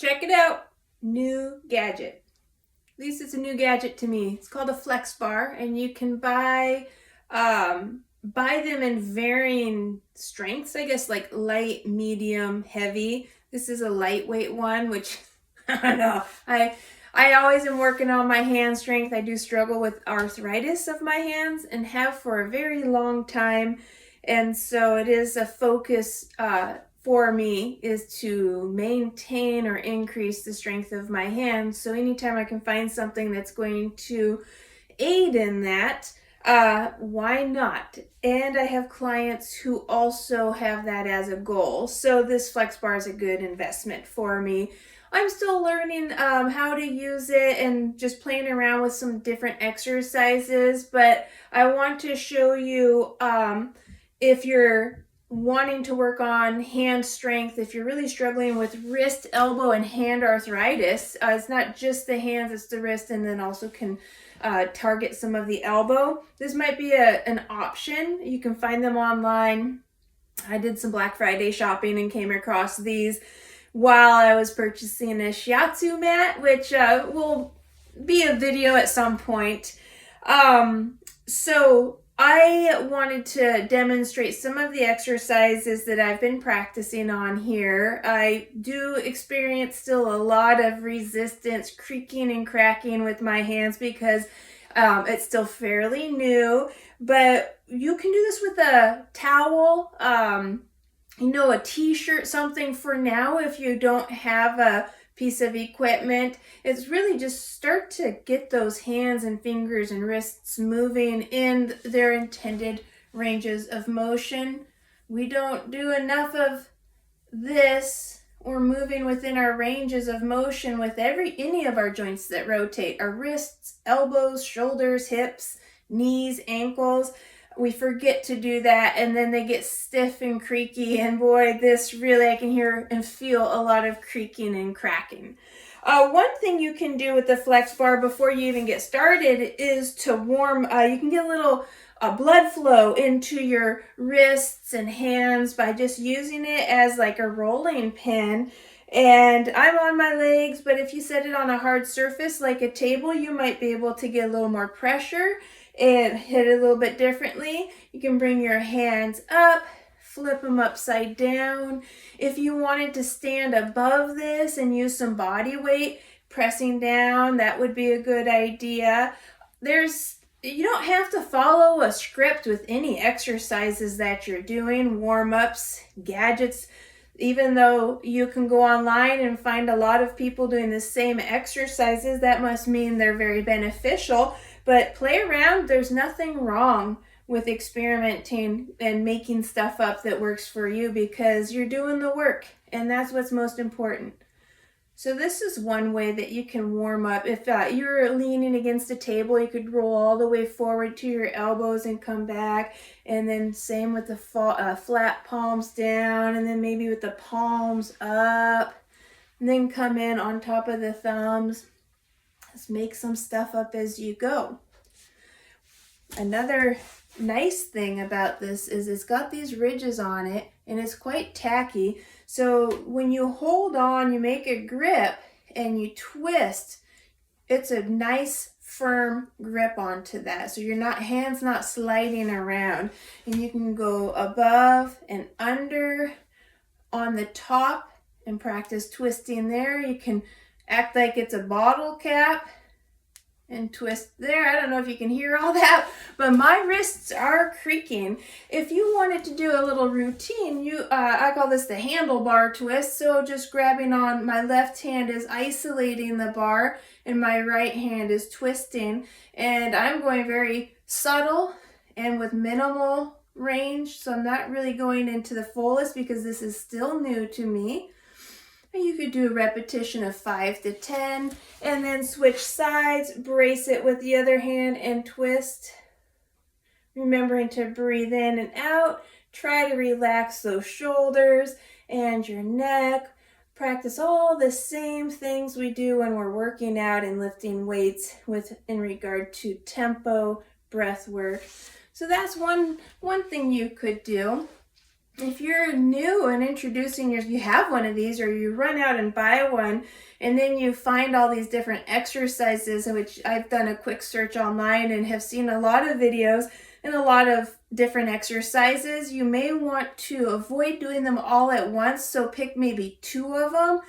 Check it out. New gadget. At least it's a new gadget to me. It's called a Flex Bar, and you can buy them in varying strengths, I guess, like light, medium, heavy. This is a lightweight one, which I don't know. I always am working on my hand strength. I do struggle with arthritis of my hands and have for a very long time. And so it is a focus for me is to maintain or increase the strength of my hands. So anytime I can find something that's going to aid in that, why not? And I have clients who also have that as a goal. So this Flex Bar is a good investment for me. I'm still learning how to use it and just playing around with some different exercises, but I want to show you if you're wanting to work on hand strength, if you're really struggling with wrist, elbow, and hand arthritis, it's not just the hands, it's the wrist, and then also can target some of the elbow. This might be an option. You can find them online. I did some Black Friday shopping and came across these while I was purchasing a shiatsu mat, which will be a video at some point. So I wanted to demonstrate some of the exercises that I've been practicing on here. I do experience still a lot of resistance, creaking and cracking with my hands because it's still fairly new, but you can do this with a towel, a t-shirt, something for now if you don't have a piece of equipment. It's really just start to get those hands and fingers and wrists moving in their intended ranges of motion. We don't do enough of this or moving within our ranges of motion with any of our joints that rotate. Our wrists, elbows, shoulders, hips, knees, ankles. We forget to do that, and then they get stiff and creaky, and boy, this really, I can hear and feel a lot of creaking and cracking. One thing you can do with the Flex Bar before you even get started is to warm, you can get a little blood flow into your wrists and hands by just using it as like a rolling pin. And I'm on my legs, but if you set it on a hard surface like a table, you might be able to get a little more pressure and hit it a little bit differently. You can bring your hands up, flip them upside down. If you wanted to stand above this and use some body weight, pressing down, that would be a good idea. You don't have to follow a script with any exercises that you're doing, warm-ups, gadgets. Even though you can go online and find a lot of people doing the same exercises, that must mean they're very beneficial. But play around. There's nothing wrong with experimenting and making stuff up that works for you because you're doing the work, and that's what's most important. So this is one way that you can warm up. If you're leaning against a table, you could roll all the way forward to your elbows and come back. And then same with the flat palms down, and then maybe with the palms up. And then come in on top of the thumbs. Just make some stuff up as you go. Another nice thing about this is it's got these ridges on it, and it's quite tacky. So when you hold on, you make a grip and you twist, it's a nice firm grip onto that. So hands not sliding around, and you can go above and under on the top and practice twisting there. You can act like it's a bottle cap and twist there. I don't know if you can hear all that, but my wrists are creaking. If you wanted to do a little routine, I call this the handlebar twist. So just grabbing on my left hand is isolating the bar and my right hand is twisting. And I'm going very subtle and with minimal range. So I'm not really going into the fullest because this is still new to me. You could do a repetition of 5 to 10 and then switch sides, brace it with the other hand and twist. Remembering to breathe in and out. Try to relax those shoulders and your neck. Practice all the same things we do when we're working out and lifting weights in regard to tempo, breath work. So that's one thing you could do. if you're new and introducing you have one of these, or you run out and buy one, and then you find all these different exercises, which I've done a quick search online and have seen a lot of videos and a lot of different exercises, you may want to avoid doing them all at once. So pick maybe 2 of them,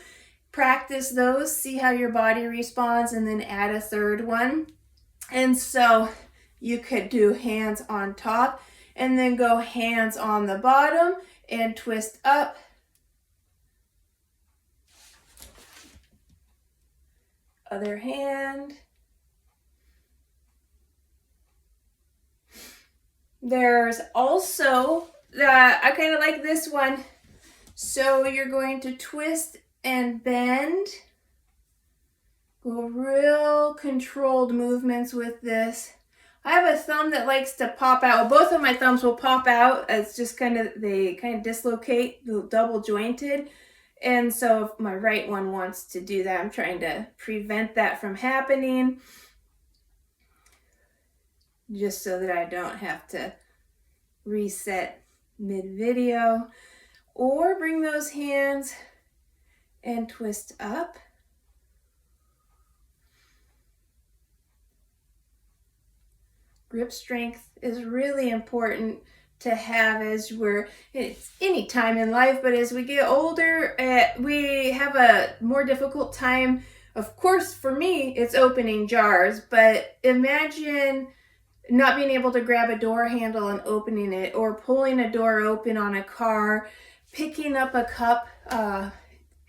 practice those, see how your body responds, and then add a 3rd one. And so you could do hands on top and then go hands on the bottom and twist up. Other hand. There's also, I kind of like this one. So you're going to twist and bend. Go real controlled movements with this. I have a thumb that likes to pop out. Well, both of my thumbs will pop out. It's just they kind of dislocate, double jointed. And so if my right one wants to do that, I'm trying to prevent that from happening, just so that I don't have to reset mid-video. Or bring those hands and twist up. Grip strength is really important to have it's any time in life, but as we get older, we have a more difficult time. Of course, for me, it's opening jars, but imagine not being able to grab a door handle and opening it, or pulling a door open on a car, picking up a cup,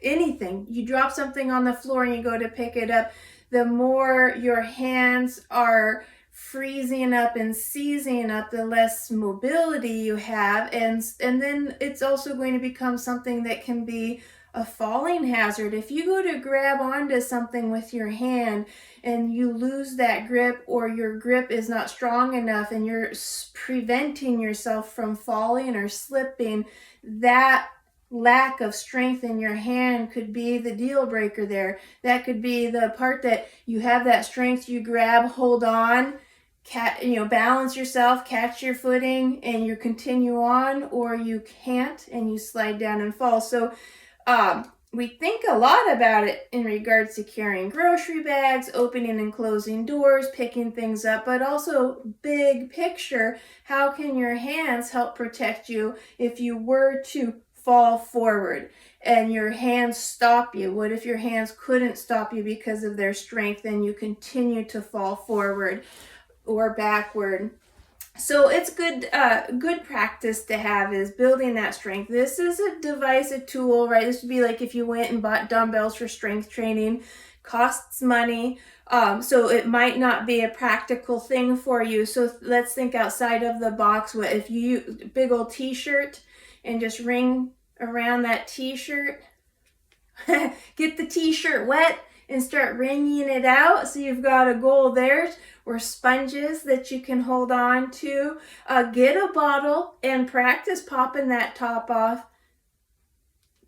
anything. You drop something on the floor and you go to pick it up. The more your hands are freezing up and seizing up, the less mobility you have, and then it's also going to become something that can be a falling hazard. If you go to grab onto something with your hand and you lose that grip, or your grip is not strong enough and you're preventing yourself from falling or slipping, that lack of strength in your hand could be the deal breaker there. That could be the part that you have that strength, you grab, hold on, balance yourself, catch your footing, and you continue on, or you can't and you slide down and fall. So we think a lot about it in regards to carrying grocery bags, opening and closing doors, picking things up, but also big picture, how can your hands help protect you if you were to fall forward and your hands stop you? What if your hands couldn't stop you because of their strength and you continue to fall forward or backward? So it's good practice to have, is building that strength. This is a device, a tool, right? This would be like if you went and bought dumbbells for strength training. Costs money, so it might not be a practical thing for you. So let's think outside of the box. What if you use a big old t-shirt and just ring around that t-shirt? Get the t-shirt wet and start wringing it out. So you've got a goal there. Or sponges that you can hold on to. Get a bottle and practice popping that top off.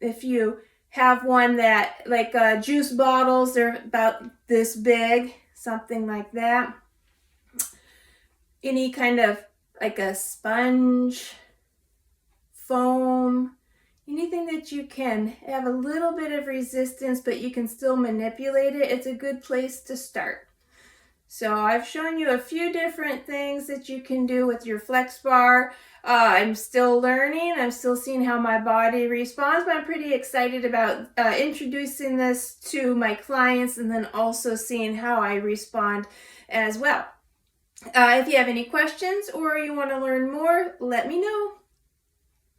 If you have one that, like juice bottles, they're about this big, something like that. Any kind of like a sponge, foam, anything that you can have a little bit of resistance, but you can still manipulate it. It's a good place to start. So I've shown you a few different things that you can do with your Flex Bar. I'm still learning. I'm still seeing how my body responds, but I'm pretty excited about introducing this to my clients and then also seeing how I respond as well. If you have any questions or you want to learn more, let me know.